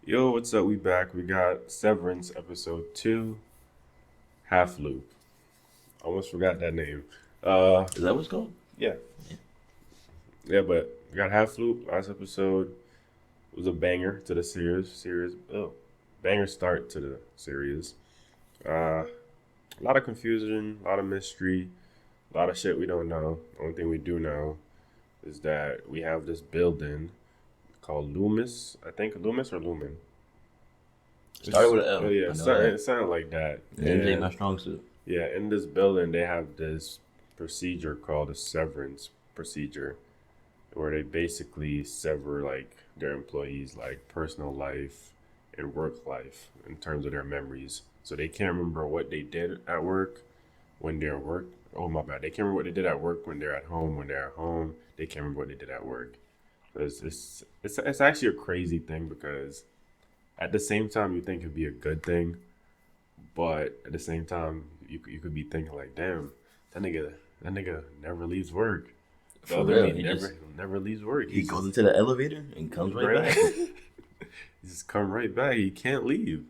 Yo, what's up? We back. We got Severance episode 2, Half Loop. Almost forgot that name. Is that what's called? Yeah. Yeah, but we got Half Loop. Last episode was a banger to the banger start to the series. A lot of confusion, a lot of mystery, a lot of shit we don't know. The only thing we do know is that we have this building called Loomis. I think Loomis or Lumen. Started with an L. Oh yeah, I know that. it sounded like that. Names ain't my strong suit. Yeah, in this building they have this procedure called a severance procedure, where they basically sever like their employees' like personal life and work life in terms of their memories. So they can't remember what they did at work when they're at work. Oh my bad, they can't remember what they did at work when they're at home. When they're at home, they can't remember what they did at work. It's actually a crazy thing because at the same time you think it'd be a good thing, but at the same time you could be thinking like, damn, that nigga never leaves work. The For other real, dude never leaves work. he goes into the elevator and comes right back. He just come right back. He can't leave.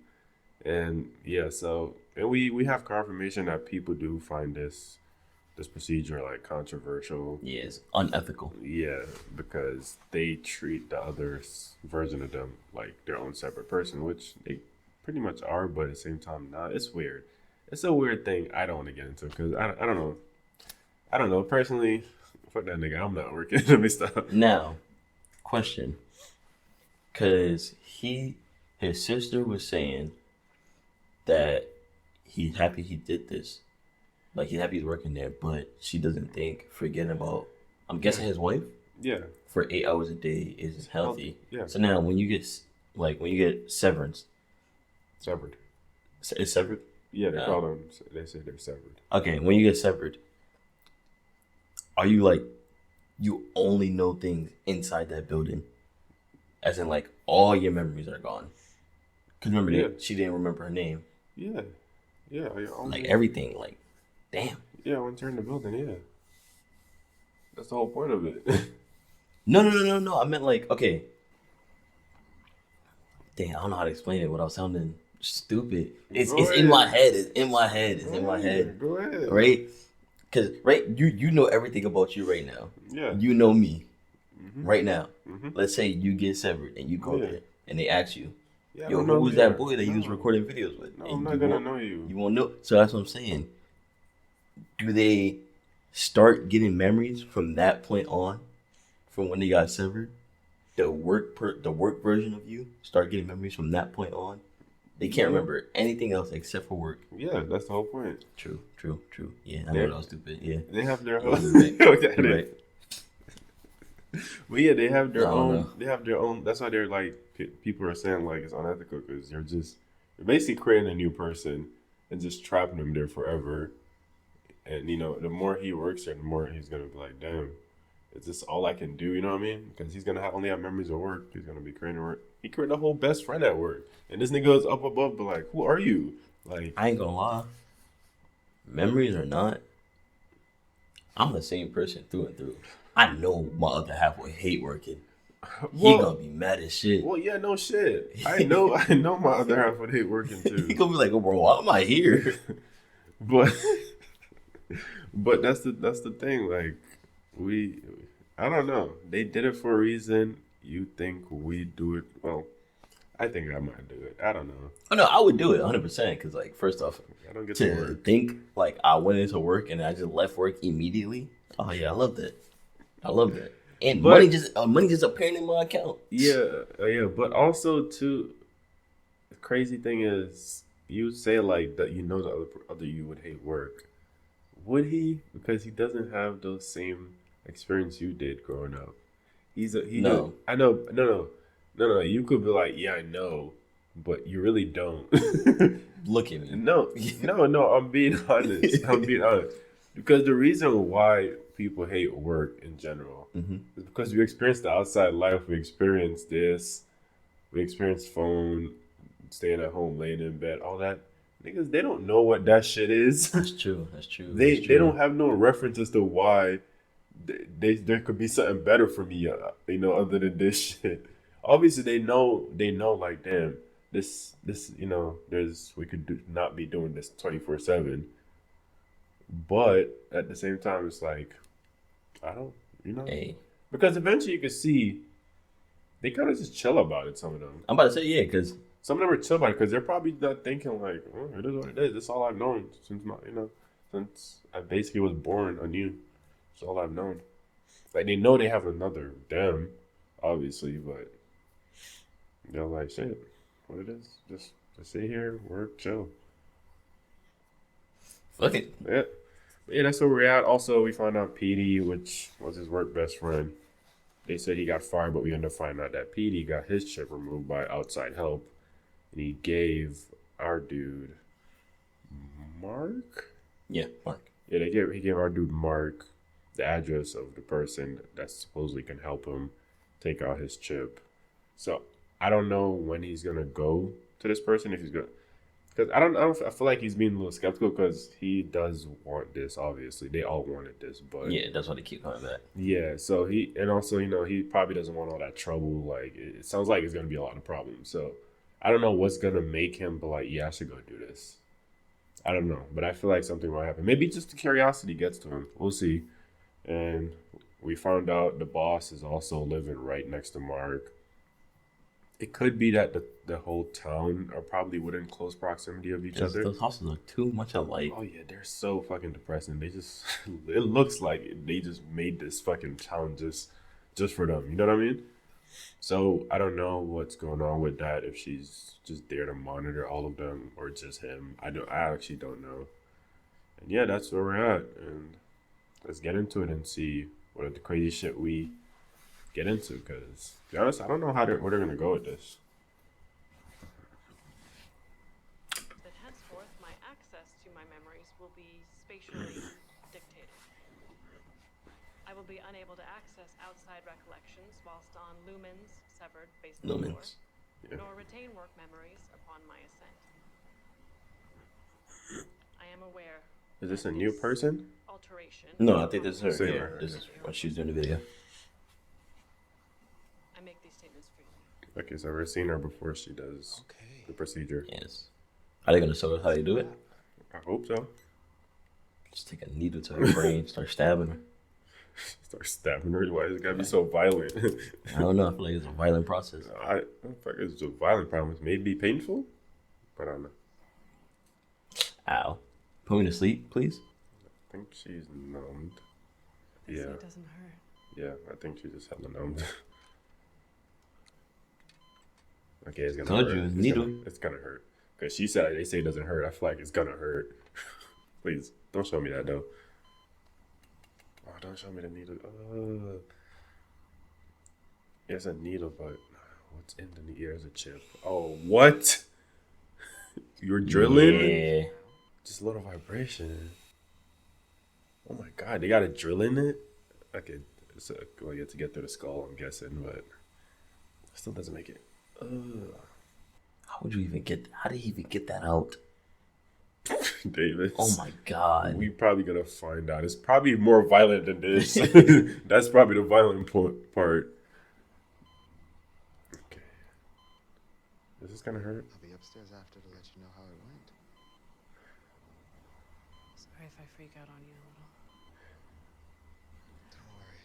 And yeah, so and we have confirmation that people do find this procedure like controversial. Yeah, it's unethical. Yeah, because they treat the other version of them like their own separate person, which they pretty much are, but at the same time not. It's weird. It's a weird thing I don't want to get into because I don't know. I don't know. Personally, fuck that nigga. I'm not working. Let me stop. Now, question. Because his sister was saying that he's happy he did this. Like, he's happy he's working there, but she doesn't think forgetting about, I'm guessing his wife, Yeah. for 8 hours a day is healthy. Yeah. So now, when you get severance, Severed. is severed? Yeah, they call them. They say they're severed. Okay, when you get severed, are you like, you only know things inside that building? As in, like, all your memories are gone. Because remember, Yeah. she didn't remember her name. Yeah. Yeah. Like, everything. Like, damn. Yeah, once you're in the building, yeah. That's the whole point of it. No. I meant, like, okay. Dang, I don't know how to explain it without sounding stupid. It's in my head. It's in my head. Go ahead. Right? Because, right, you know everything about you right now. Yeah. You know me right now. Mm-hmm. Let's say you get severed and you go Yeah. there and they ask you, Yeah, I yo, don't who know was who that you are. boy that you was No. recording videos with? No, And I'm not you gonna won't- know you. You won't know. So that's what I'm saying. Do they start getting memories from that point on, from when they got severed? The work version of you start getting memories from that point on. They can't remember anything else except for work. Yeah, that's the whole point. True. Yeah, I know that was stupid. Yeah. They have their Yeah, own. you're right. Okay, You're right. But yeah, they have their I don't own. know. They have their own. That's why they're like people are saying like it's unethical because they're basically creating a new person and just trapping them there forever. And the more he works there, the more he's gonna be like, damn, is this all I can do? You know what I mean? Because he's gonna only have memories of work. He's gonna be creating work. He created a whole best friend at work, and this nigga is up above, but like, who are you? Like, I ain't gonna lie. Memories or not, I'm the same person through and through. I know my other half will hate working. He well, gonna be mad as shit. well, yeah, no shit. I know my other half would hate working too. He gonna be like, oh, bro, why am I here? But but that's the thing. Like I don't know. They did it for a reason. You think we do it? Well, I think I might do it. I don't know. Oh no, I would do it 100%. Because like, first off, I don't get to to work. think like I went into work and I just left work immediately. Oh yeah, I love that. And But- money just appearing in my account. Yeah, yeah. But also too, the crazy thing is, you say like that. The other you would hate work. Would he? Because he doesn't have those same experience you did growing up. No. I know. No. You could be like, yeah, I know, but you really don't. Look at me. No. I'm being honest. Because the reason why people hate work in general is because we experience the outside life. We experience this. We experience phone, staying at home, laying in bed, all that. Niggas, they don't know what that shit is. That's true. They don't have no reference as to why there could be something better for me, other than this shit. obviously they know like damn this there's we could not be doing this 24/7, but at the same time it's like I don't you know Hey, because eventually you can see they kind of just chill about it. I'm about to say yeah, because Some of them are chill about it because they're probably not thinking like, oh, it is what it is. This is all I've known since since I basically was born anew. It's all I've known. Like they know they have another them, obviously, but they're like, shit, what it is? Just sit here, work, chill. fuck it. Yeah, yeah, that's where we're at. Also, we found out PD, which was his work best friend. They said he got fired, but we ended up finding out that PD got his chip removed by outside help, and he gave our dude Mark. Yeah, Mark. Yeah, he gave our dude Mark the address of the person that supposedly can help him take out his chip. So I don't know when he's gonna go to this person if he's gonna because I feel like he's being a little skeptical because he does want this. Obviously, they all wanted this, but Yeah, that's why they keep calling that. yeah. So he and also he probably doesn't want all that trouble. Like it sounds like it's gonna be a lot of problems. So I don't know what's gonna make him be like, yeah, I should go do this. I don't know, but I feel like something might happen. Maybe just the curiosity gets to him. We'll see. And we found out the boss is also living right next to Mark. It could be that the whole town are probably within close proximity of each other. Those houses look too much alike. Oh yeah, they're so fucking depressing. They just it looks like they just made this fucking town just for them. You know what I mean? So I don't know what's going on with that. If she's just there to monitor all of them or just him. I actually don't know. And yeah, that's where we're at. And let's get into it and see what the crazy shit we get into. Because to be honest, I don't know where they're gonna go with this. That henceforth my access to my memories will be spatially dictated. I will be unable to access outside recollections whilst on lumens severed based on the Lumens. Yeah. nor retain work memories upon my ascent. I am aware. Is this that a new person? Alteration. No, I think this is her. Same Yeah, her. this is when she's doing the video. I make these statements freely. Okay, so we've seen her before she does the procedure. Yes. Are they gonna show us how they do it? I hope so. Just take a needle to her brain, start stabbing her. Start stabbing her. Why is it gotta be so violent? I don't know. I feel like it's a violent process. I don't think it's a violent problem. It may be painful, but I don't know. Ow. Put me to sleep, please. I think she's numbed. They say Yeah, it doesn't hurt. yeah. I think she's just hella numbed. Okay, it's gonna Told hurt. you, needle. It's gonna hurt. Cause she said they say it doesn't hurt. I feel like it's gonna hurt. Please don't show me that though. Oh, don't show me the needle. It's a needle, but what's in the needle? There's a chip. Oh, what? You're drilling? Yeah. Just a little vibration. Oh my god, they got a drill in it? Okay, well, you have to get through the skull, I'm guessing, but it still doesn't make it. How would you even get? How did he even get that out? Davis. Oh my god. We probably gonna find out. It's probably more violent than this. That's probably the violent part. Okay. Is this gonna hurt? I'll be upstairs after to let you know how it went. Sorry if I freak out on you a little. Don't worry.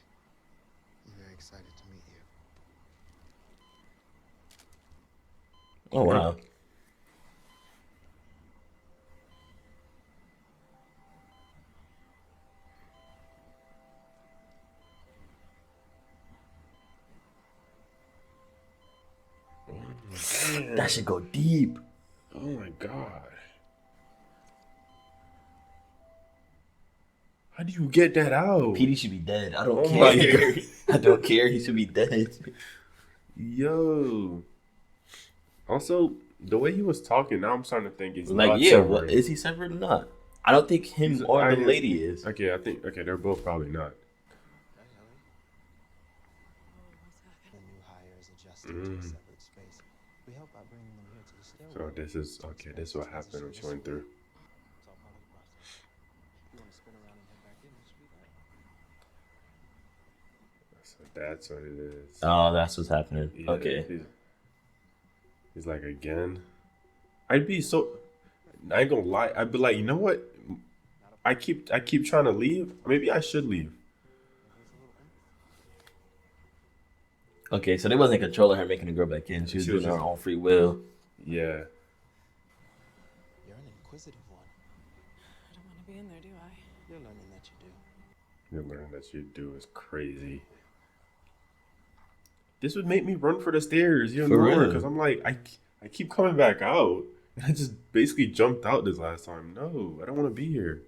I'm very excited to meet you. Oh wow. Damn. That should go deep. Oh my god. How do you get that out? PD should be dead. I don't Oh care. my- I don't care. He should be dead. Yo. Also, the way he was talking, now I'm starting to think he's Like, not yeah, severed. what, is he severed or not? I don't think him or the lady is. Okay, I think they're both probably not. Hey, Ellie. Oh, The new hire is adjusting to a separate space. We help by bringing them here to the stairwell. So this is okay. This is what happened when she went through. It's all part of the process. If you want to spin around and head back in, just do that. So that's what it is. Oh, that's what's happening. Yeah, Okay. He's like, again? I'd be so. I ain't gonna lie. I'd be like, you know what? I keep trying to leave. Maybe I should leave. Okay, so they wasn't controlling her making her go back in. She was She was doing her just- own free will. Yeah. You're an inquisitive one. I don't want to be in there, do I? You're learning that you do. You learn that you do is crazy. This would make me run for the stairs even For more real. because I'm like, I keep coming back out. I just basically jumped out this last time. No, I don't want to be here.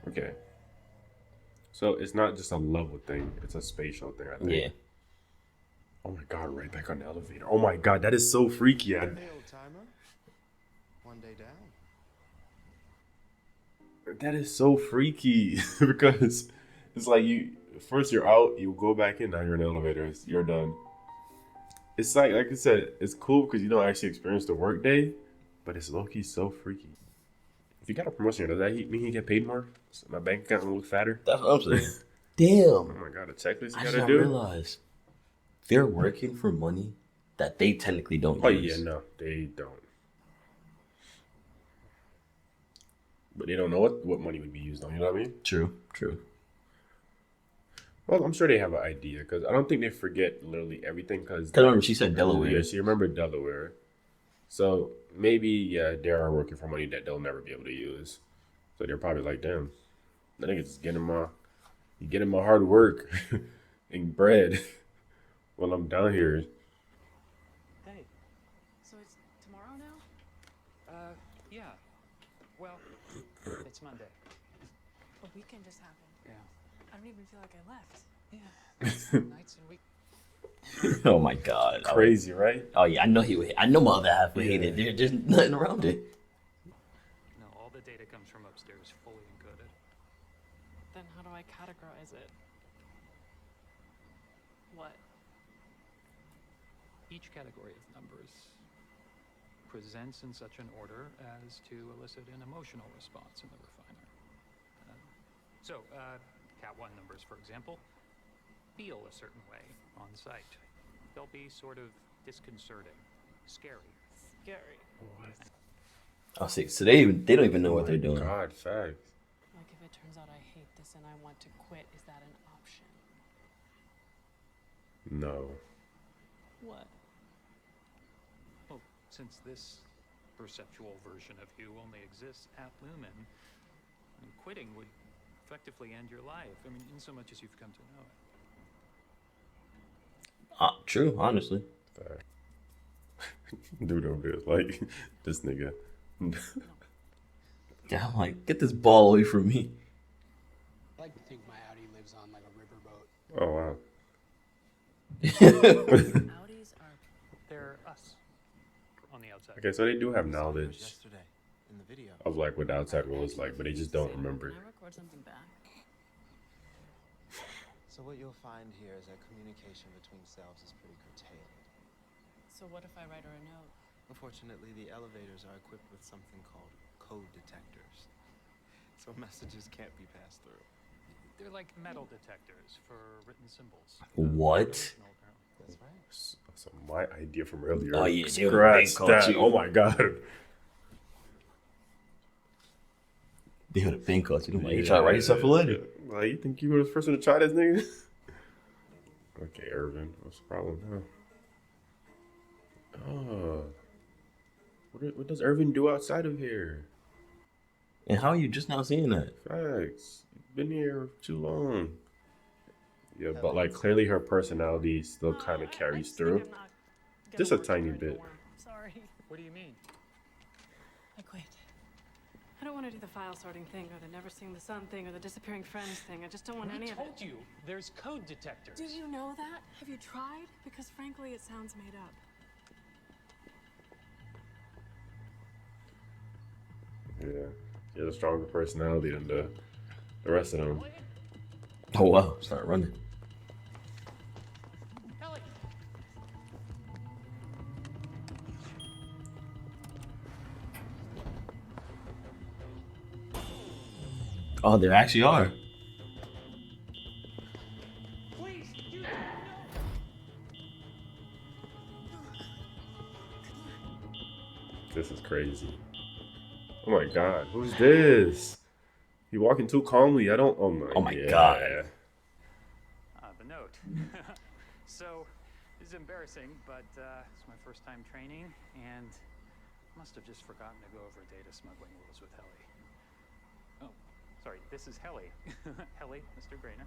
Okay. So it's not just a level thing, it's a spatial thing, I think. Yeah. Oh my god, right back on the elevator. Oh my god, that is so freaky. Hey, old timer. One day down. That is so freaky because it's like first you're out, you go back in, now you're in the elevator, you're done. It's like I said, it's cool because you don't actually experience the workday, but it's low-key so freaky. If you got a promotion, does that mean you get paid more? So my bank account will look fatter? That's what I'm saying. Oh Damn. my god, a checklist I you did gotta not do? realize they're working for money that they technically don't Oh use. yeah, no, they don't. But they don't know what money would be used on, you know what I mean? True. Well, I'm sure they have an idea because I don't think they forget literally everything because Because remember, she said Delaware. Yeah, she remembered Delaware. So maybe, yeah, they are working for money that they'll never be able to use. So they're probably like, damn, I think it's getting my hard work and bread while I'm down here. Hey, So it's tomorrow now? yeah. Well, it's Monday. A weekend just happened. Yeah. I don't even feel like I left. Yeah. Nights and week. Oh my god. Crazy, right? Oh yeah, I know he would. I know my other half would hate Yeah. it. There's nothing around it. No, all the data comes from upstairs, fully encoded. Then how do I categorize it? What? Each category of numbers presents in such an order as to elicit an emotional response in the refiner. Cat 1 numbers, for example, feel a certain way on sight. They'll be sort of disconcerting, scary. Scary. Oh, see, so they don't even know what they're doing. God, facts. Like if it turns out I hate this and I want to quit, is that an option? No. What? Well, since this perceptual version of you only exists at Lumen, quitting would effectively end your life. I mean, in so much as you've come to know it. True, honestly. Fact. Dude over there is like, this nigga. Yeah, I'm like, get this ball away from me. I like to think my Audi lives on like a riverboat. Oh, wow. Audis are. They're us on the outside. Okay, so they do have It was knowledge yesterday in the video. of like what the outside world is like, but they just don't remember. Can I record something back? So what you'll find here is that communication between selves is pretty curtailed. So what if I write her a note? Unfortunately, the elevators are equipped with something called code detectors. So messages can't be passed through. They're like metal detectors for written symbols. What? Original, apparently. That's right. So my idea from earlier. Oh, yeah, they Scratch caught that. you. Oh my god. They would have been caught you. Like, you try to write yourself a letter. Like, you think you were the first one to try this, nigga? Okay, Irvin. What's the problem now? Oh. What does Irvin do outside of here? And how are you just now seeing that? Facts. You've been here too long. Yeah, but like clearly her personality still kind of carries through. Just a tiny bit. Sorry. What do you mean? I quit. I don't want to do the file sorting thing or the never seeing the sun thing or the disappearing friends thing. I just don't want any I of told it. you, there's code detectors. Do you know that? Have you tried? Because frankly, it sounds made up. Yeah. She has a stronger personality than the rest of them. Oh wow, start running. Ellie! Oh, there actually are. This is crazy. Oh my god, who's this? You walking too calmly. I don't. Oh my God. The note. So, this is embarrassing, but it's my first time training, and must have just forgotten to go over data smuggling rules with Helly. Oh, sorry, this is Helly. Helly, Mr. Grainer.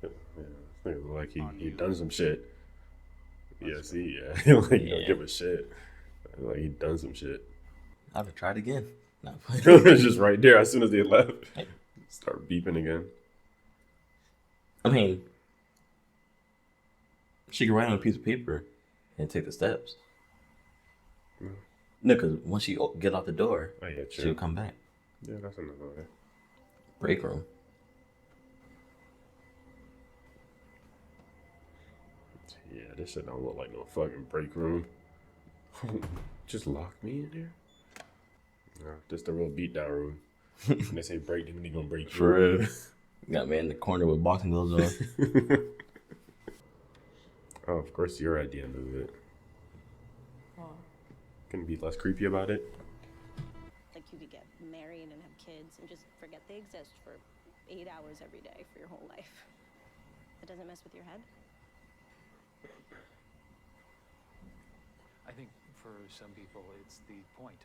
Yeah. Yeah, like On he you. done some shit. Yeah, Let's see, yeah, like he don't Yeah. give a shit. Like he done some shit. I'd have tried again. No. It's just right there as soon as they left. Start beeping again. I mean, she can write on a piece of paper and take the steps. Mm. No, because once she get out the door, Oh yeah, she'll true. come back. Yeah, that's another way. Break room. Yeah, this shit don't look like no fucking break room. Just lock me in there? No, just a real beatdown room. When they say break, they mean they gonna break you. For real. Got me in the corner with boxing gloves on. Oh, of course, your idea to move it. Can be less creepy about it. Like you could get married and have kids and just forget they exist for 8 hours every day for your whole life. That doesn't mess with your head? I think for some people, it's the point.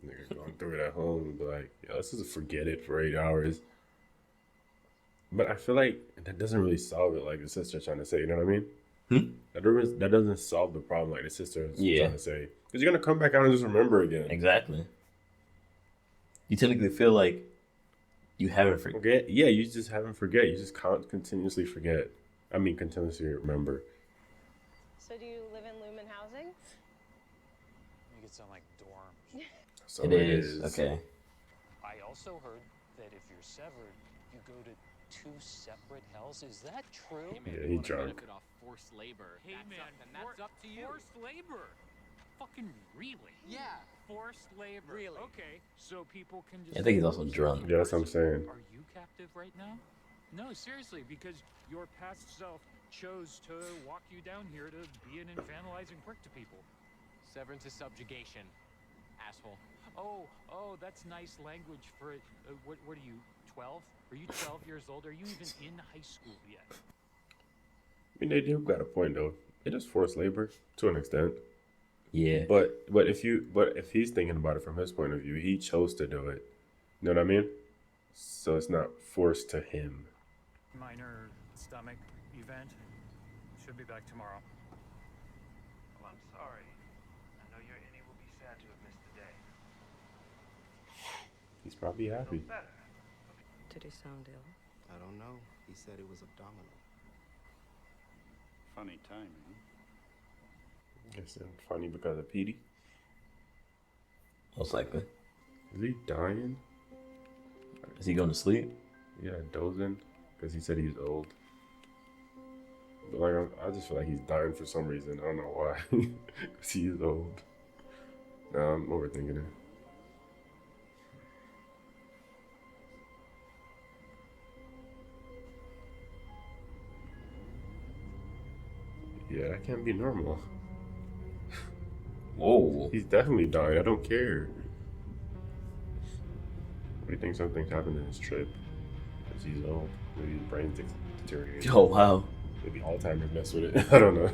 Nigga going through it at home and be like, yeah, let's just forget it for 8 hours. But I feel like that doesn't really solve it, like the sister's trying to say, you know what I mean? That doesn't solve the problem like the sister is trying to say. Because you're going to come back out and just remember again. Exactly. You technically feel like you haven't forget. Yeah, you just haven't forget. You just continuously forget. I mean, continuously remember. So do you live in Lumen housing? Make it sound like dorms. So It is. Okay. I also heard that if you're severed, you go to 2 separate hells. Is that true? Yeah, he drunk. Benefit off forced labor. Hey That's man, up, and that's up to you. Forced labor. Fucking really? Yeah. Forced labor. Really? Okay, so people can just. I think he's also drunk. Yeah, that's what I'm saying. Are you captive right now? No, seriously, because your past self chose to walk you down here to be an infantilizing prick to people. Severance is subjugation, asshole. Oh, that's nice language for it. What are you, 12? Are you 12 years old? Are you even in high school yet? I mean, they do got a point though. It is forced labor to an extent. Yeah. But if he's thinking about it from his point of view, he chose to do it. You know what I mean? So it's not forced to him. Minor stomach event. Should be back tomorrow. Well, I'm sorry. I know your innie will be sad to have missed the day. He's probably happy. Feel better. Did he sound ill? I don't know. He said it was abdominal. Funny timing. Guess it's funny because of Petey. Most likely. Is he dying? Is he going to sleep? Yeah, dozing. Because he said he's old. But like, I just feel like he's dying for some reason. I don't know why. Because he is old. Nah, I'm overthinking it. Yeah, that can't be normal. Whoa. He's definitely dying. I don't care. What do you think something's happened in his trip? Because he's old. Maybe his brain's deteriorating. Oh, wow. Maybe Alzheimer's mess with it. I don't know.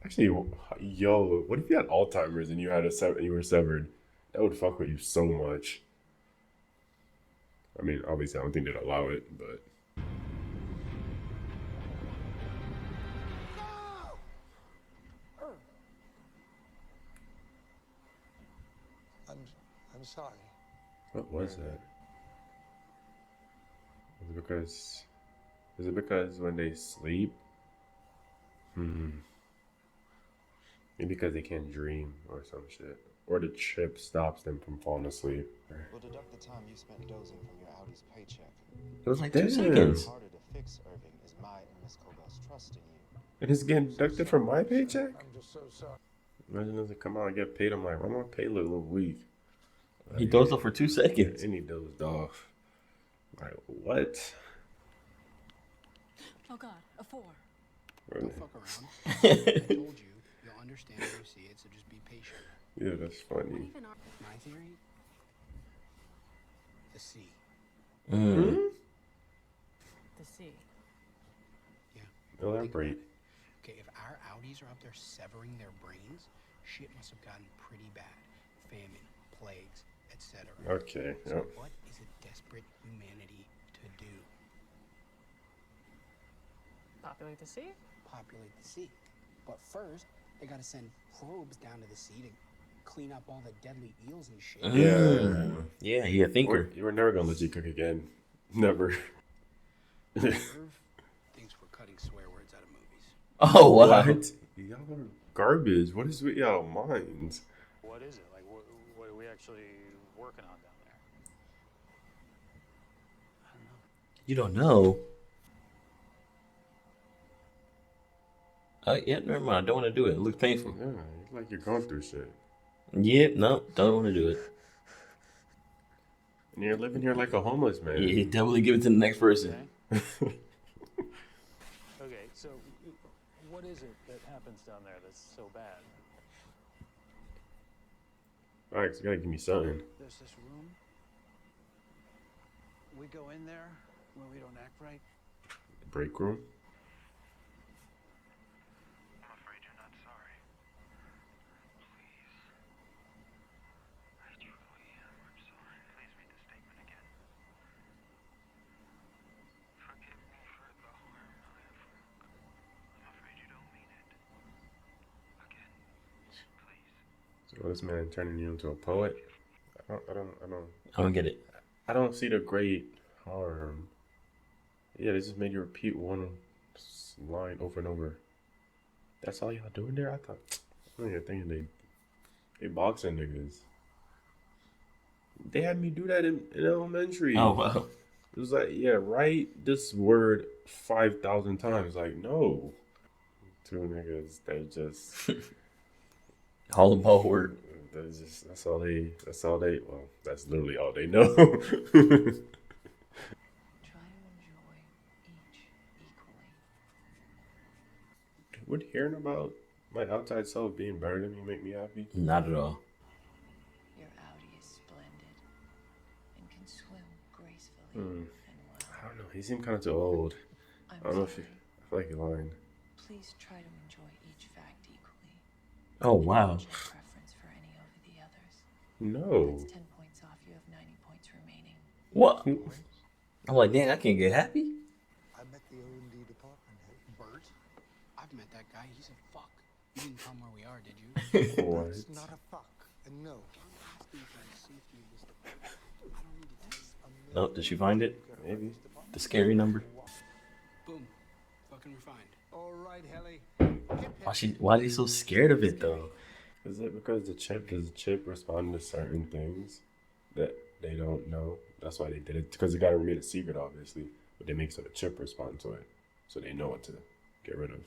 Actually, yo, what if you had Alzheimer's and you had you were severed? That would fuck with you so much. I mean, obviously, I don't think they'd allow it, but. I'm sorry. What was that? Is it because when they sleep? Maybe because they can't dream or some shit. Or the trip stops them from falling asleep. We'll deduct the time you spent dozing from your Audi's paycheck. It was like 2 seconds. Harder to fix, Irving, is my and Miss Cobell's trust in you. And it's getting deducted from my paycheck? I'm just so sorry. Imagine if they come out and get paid. I'm like, I'm gonna pay a little week. He dozed off for 2 seconds. And he dozed off. Like, what? Oh God, a 4. Don't fuck around. I told you, you'll understand when you see it, so just be patient. Yeah, that's funny. My theory? The sea. Mm. The sea. Elaborate. Okay, if our Audis are up there severing their brains, shit must have gotten pretty bad. Famine, plagues, etc. Okay, So yep. what is a desperate humanity to do? Populate the sea? Populate the sea. But first, they gotta send probes down to the sea to clean up all the deadly eels and shit. Mm. Yeah, he a thinker. We're never gonna let you cook again. Never. Irv thinks we're cutting swear words out of movies. Oh, wow. What? Y'all are garbage. What is with y'all minds? What is it? Like, what are we actually working on down there? You don't know. Yeah, never mind. I don't want to do it. It looks painful. Yeah, it's like you're going through shit. Yep, no, don't want to do it. And you're living here like a homeless man. Yeah, definitely give it to the next person. Okay, so what is it that happens down there that's so bad? Alright, so you gotta give me something. There's this room. We go in there when we don't act right. Break room? I'm afraid you're not sorry. Please. I truly am. I'm sorry. Please read the statement again. Forgive me for the harm I have wrong. I'm afraid you don't mean it. Again. Please. So this man turning you into a poet? I don't get it. I don't see the great harm. Yeah, they just made you repeat one line over and over. That's all y'all doing there? I don't even think they boxing niggas. They had me do that in elementary. Oh, wow. It was like, yeah, write this word 5,000 times. Like, no. 2 niggas, they just... All about work. That's all they, well, that's literally all they know. Try to enjoy each equally. Would hearing about my outside self being better than me make me happy? Not at all. Your Audi is splendid and can swim gracefully and well. I don't know. He seemed kind of too old. I don't know if I feel like you're lying. Please try to enjoy each fact equally. Oh, wow. Your preference for any over the others. No. That's 10 points off. You have 90 points remaining. What? I'm like, dang, I can't get happy? I met the O&D department head. Bert? I've met that guy. He's a fuck. You didn't come where we are, did you? What? It's not a fuck. And no. I'm asking for the safety of this department. I don't need to tell you. Oh, did she find it? Maybe. The scary number? Boom. Fucking refined. All right, Helly. Why are they so scared of it, though? Is it because does the chip respond to certain things that they don't know? That's why they did it. Because they got to remain a secret, obviously. But they make so the chip respond to it. So they know what to get rid of.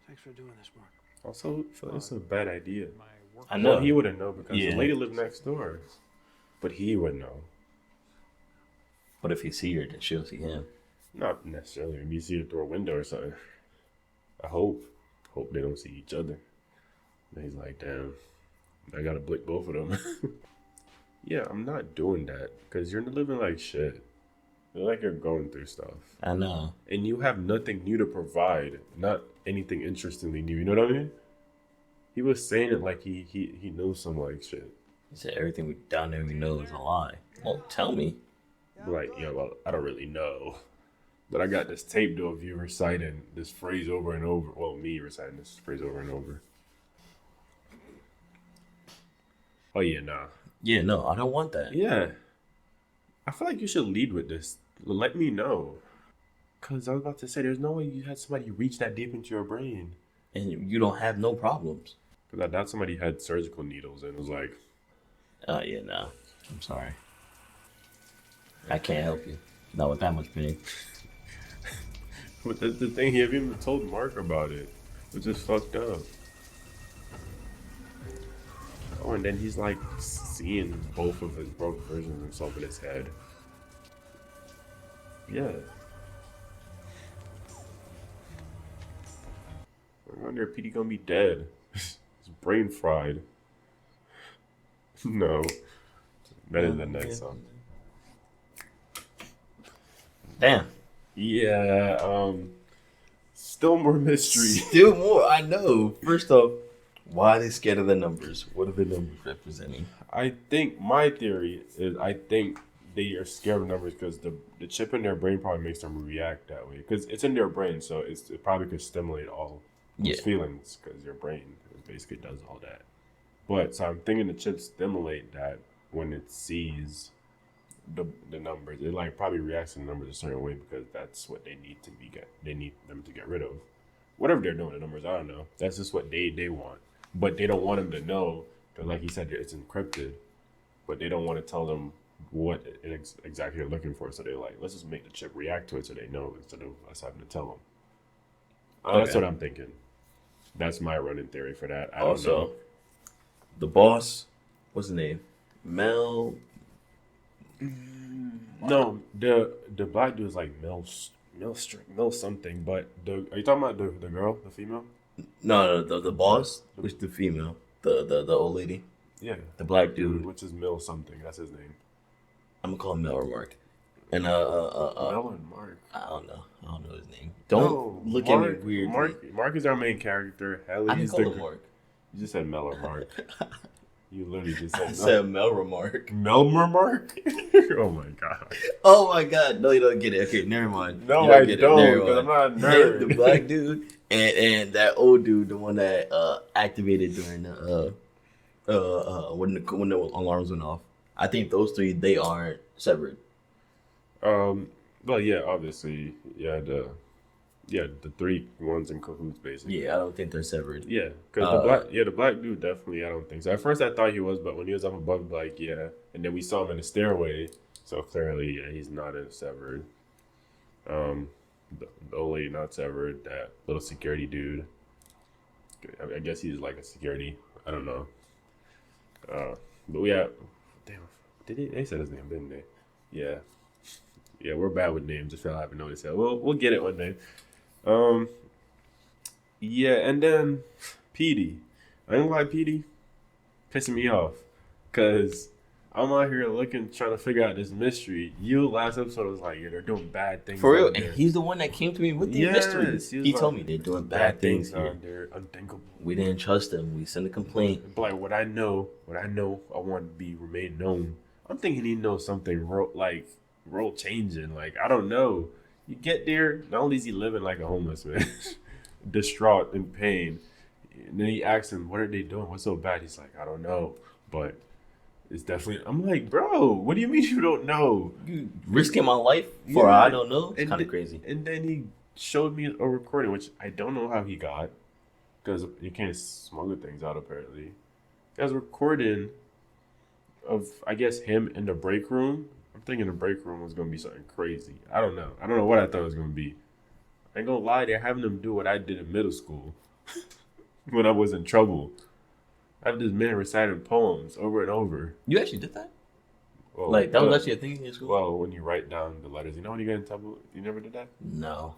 Thanks for doing this, Mark. Also, I feel like it's a bad idea. I know. Well, he wouldn't know because Yeah. the lady lived next door. But he would know. But if he see her, then she'll see him. Not necessarily. Maybe you see her through a window or something. I hope. Hope they don't see each other. And he's like, damn, I gotta blick both of them. Yeah, I'm not doing that because you're living like shit. You're like you're going through stuff. I know. And you have nothing new to provide. Not anything interestingly new. You know what I mean? He was saying it like he knows some like shit. He said everything we down there we know is a lie. Well, tell me. Like, yeah, well, I don't really know. But I got this tape though of you reciting this phrase over and over. Well, me reciting this phrase over and over. Oh, yeah, nah. Yeah, no, I don't want that. Yeah. I feel like you should lead with this. Let me know. Because I was about to say, there's no way you had somebody reach that deep into your brain. And you don't have no problems. Because I doubt somebody had surgical needles and was like... Oh, yeah, no. I'm sorry. I can't help you. Not with that much pain. But that's the thing, he haven't even told Mark about it. Which is fucked up. Oh, and then he's like seeing both of both versions of himself in his head. Yeah. I wonder if Petey gonna be dead. His brain fried. No. Better than that song. Damn. Yeah, still more mystery. Still more. I know. First off, why are they scared of the numbers? What are the numbers representing? I think my theory is I think they are scared of numbers because the chip in their brain probably makes them react that way. Because it's in their brain, so it probably could stimulate all those feelings because your brain basically does all that. But so I'm thinking the chips stimulate that when it sees the numbers. It like probably reacts to the numbers a certain way because that's what they need to they need them to get rid of. Whatever they're doing, the numbers, I don't know. That's just what they want. But they don't want them to know because, like he said, it's encrypted. But they don't want to tell them what exactly they're looking for. So they're like, let's just make the chip react to it so they know instead of us having to tell them. That's what I'm thinking. That's my running theory for that. I don't know. The boss, what's his name? Mel. No, the black dude is like Mel something. But are you talking about the girl, the female? No, the boss, which the female, the old lady. Yeah, the black dude, which is Mel something. That's his name. I'm gonna call him Mel or Mark. And Mel and Mark. I don't know his name. Don't look Mark, at me weirdly. Mark is our main character. I didn't call him Mark. You just said Mel or Mark. You literally just said. I said Mel Remark. Melmer Mark? Oh my god. Oh my god. No, you don't get it. Okay, never mind. No, I don't, because I'm not a nerd. The black dude and that old dude, the one that activated during the when the alarms went off. I think those three, they aren't severed. Well, yeah, obviously, the three ones in cahoots, basically. Yeah, I don't think they're severed. Yeah, because the black dude definitely, I don't think so. At first, I thought he was, but when he was up above, like, yeah, and then we saw him in the stairway, so clearly, yeah, he's not severed. The old lady not severed. That little security dude, I guess he's like a security. I don't know. But we have, damn, they said his name, didn't they? Yeah. Yeah, we're bad with names. If y'all haven't noticed that, we'll get it one day. Yeah, and then Petey. I ain't gonna lie, Petey pissing me off because I'm out here trying to figure out this mystery. You last episode was like, yeah, they're doing bad things. For real, and he's the one that came to me with the mysteries. He told me they're doing bad things here. They're unthinkable. We didn't trust them. We sent a complaint. But like what I know, I want to remain known. I'm thinking he knows something role changing. Like, I don't know. You get there, not only is he living like a homeless man, distraught in pain, and then he asks him, what are they doing? What's so bad? He's like, I don't know. But it's definitely, I'm like, bro, what do you mean you don't know? You risking my life for I don't know? It's kind of crazy. And then he showed me a recording, which I don't know how he got, because you can't smuggle things out apparently. He has a recording of, I guess, him in the break room. I'm thinking the break room was going to be something crazy. I don't know what I thought it was going to be. I ain't going to lie, they're having them do what I did in middle school when I was in trouble. I have this man reciting poems over and over. You actually did that? Well, like, that was actually a thing in your school? Well, when you write down the letters. You know when you get in trouble? You never did that? No.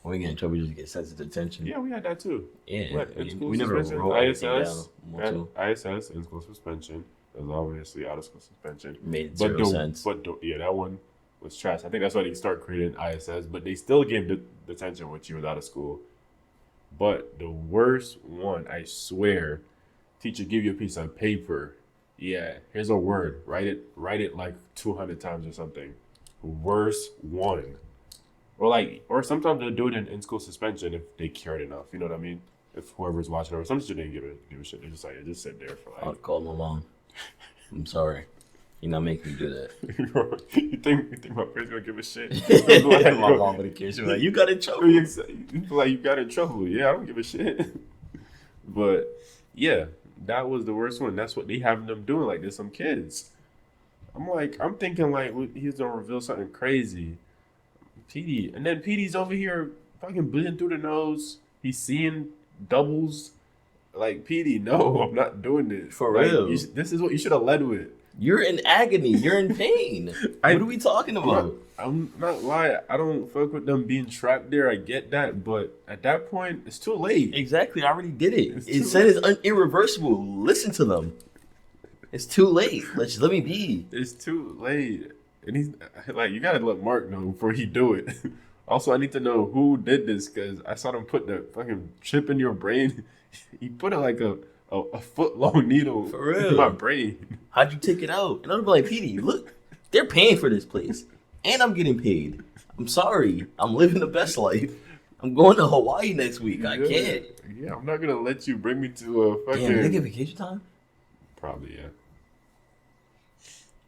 When we get in trouble, we just get sensitive attention. Yeah, we had that too. Yeah. What, in school we never wrote ISS, ISS, in school suspension. It was obviously out of school suspension. Made zero sense. But that one was trash. I think that's why they start creating ISS. But they still gave detention when she was out of school. But the worst one, I swear, teacher give you a piece of paper. Yeah, here's a word. Write it like 200 times or something. Worst one. Or sometimes they'll do it in school suspension if they cared enough. You know what I mean? If whoever's watching, or some student didn't give a shit. They're just like, just sit there for like. I'll call my mom. I'm sorry. You're not making me do that. you think my parents gonna give a shit? My mom would care. She's like, you got in trouble. You feel like you got in trouble. Yeah, I don't give a shit. But yeah, that was the worst one. That's what they having them doing. Like, there's some kids. I'm thinking like he's gonna reveal something crazy. Petey, and then Petey's over here fucking bleeding through the nose. He's seeing doubles. like, PD, no, I'm not doing this. For like, real. This is what you should have led with. You're in agony. You're in pain. What are we talking about? I'm not lying. I don't fuck with them being trapped there. I get that, but at that point, it's too late. Exactly. I already did it. It's It too said it's irreversible. Listen to them. It's too late. Let me be. It's too late. And he's like, you gotta let Mark know before he do it. Also, I need to know who did this because I saw them put the fucking chip in your brain. He put it like a foot long needle For real. in my brain. How'd you take it out? And I'm like, PD, look, they're paying for this place. And I'm getting paid. I'm sorry. I'm living the best life. I'm going to Hawaii next week. I can't. Yeah, I'm not gonna let you bring me to a fucking. Damn, they get vacation time? Probably, yeah.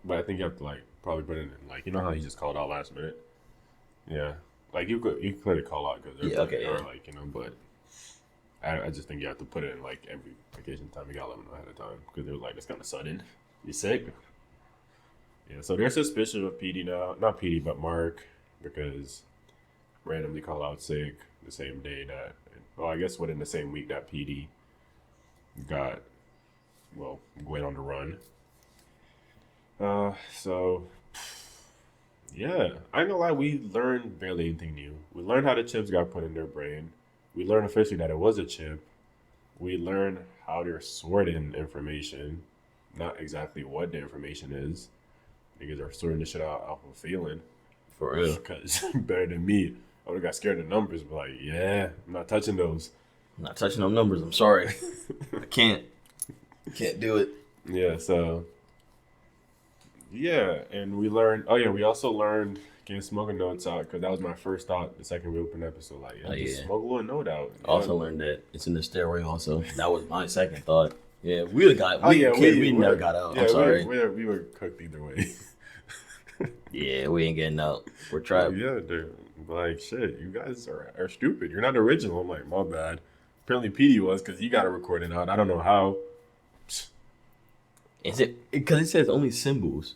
But I think you have to like probably put it in like, you know how he just called out last minute. Yeah, like you could call out because like, you know, but I just think you have to put it in like every vacation time. You gotta let them know ahead of time because they're like, it's kind of sudden. You sick? Yeah, so they're suspicious of PD now, not PD but Mark, because randomly called out sick the same day that, well, I guess within the same week that PD went on the run. So yeah, I ain't gonna lie, we learned barely anything new. We learned how the chips got put in their brain. We learned officially that it was a chip. We learned how they're sorting information, not exactly what the information is. Niggas are sorting this shit out off of feeling. For real. Because better than me. I would have got scared of numbers, but like, yeah, I'm not touching those. I'm not touching them numbers. I'm sorry. I can't do it. Yeah, so yeah, and we learned. Oh yeah, we also learned getting smoking notes out because that was my first thought. The second we opened the episode, like, just smoke a little note out. Also learned that it's in the stairway. Also, that was my second thought. Yeah, we never got out. Yeah, I'm sorry. We were cooked either way. Yeah, we ain't getting out. We're trapped. Yeah, dude. Like, shit, you guys are stupid. You're not original. I'm like, my bad. Apparently, PD was because he got a recording out. I don't know how. Is it because it says only symbols?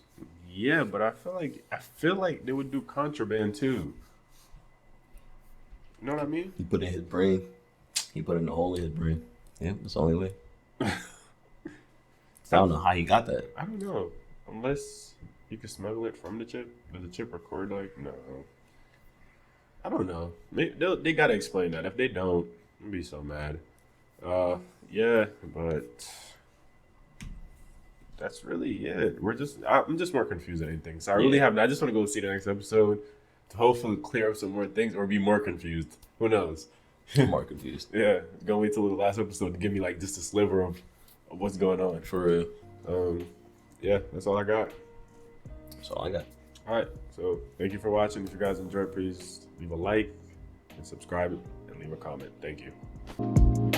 Yeah, but I feel like they would do contraband too. You know what I mean? He put it in his brain. He put it in the hole in his brain. Yeah, that's the only way. I don't know how he got that. I don't know. Unless you can smuggle it from the chip. Does the chip record? Like, no. I don't know. They gotta explain that. If they don't, I'd be so mad. Yeah, but that's really it. I'm just more confused than anything. So I really I just want to go see the next episode to hopefully clear up some more things or be more confused. Who knows? I'm more confused. Yeah, gonna wait till the last episode to give me like just a sliver of what's going on. For real. Yeah, that's all I got. That's all I got. All right, so thank you for watching. If you guys enjoyed, please leave a like and subscribe and leave a comment. Thank you.